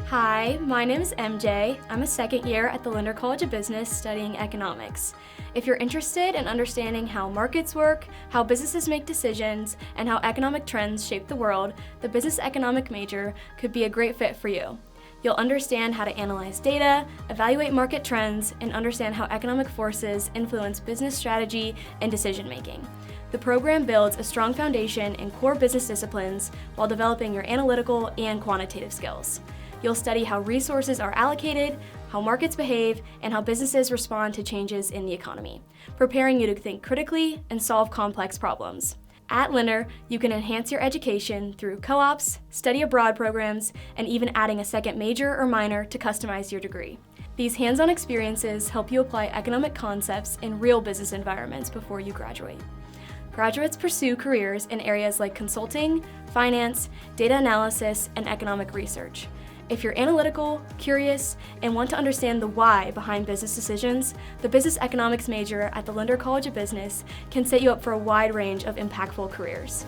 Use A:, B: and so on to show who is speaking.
A: Hi, my name is MJ. I'm a second year at the Lindner College of Business studying economics. If you're interested in understanding how markets work, how businesses make decisions, and how economic trends shape the world, the business economic major could be a great fit for you. You'll understand how to analyze data, evaluate market trends, and understand how economic forces influence business strategy and decision making. The program builds a strong foundation in core business disciplines while developing your analytical and quantitative skills. You'll study how resources are allocated, how markets behave, and how businesses respond to changes in the economy, preparing you to think critically and solve complex problems. At Lindner, you can enhance your education through co-ops, study abroad programs, and even adding a second major or minor to customize your degree. These hands-on experiences help you apply economic concepts in real business environments before you graduate. Graduates pursue careers in areas like consulting, finance, data analysis, and economic research. If you're analytical, curious, and want to understand the why behind business decisions, the business economics major at the Lindner College of Business can set you up for a wide range of impactful careers.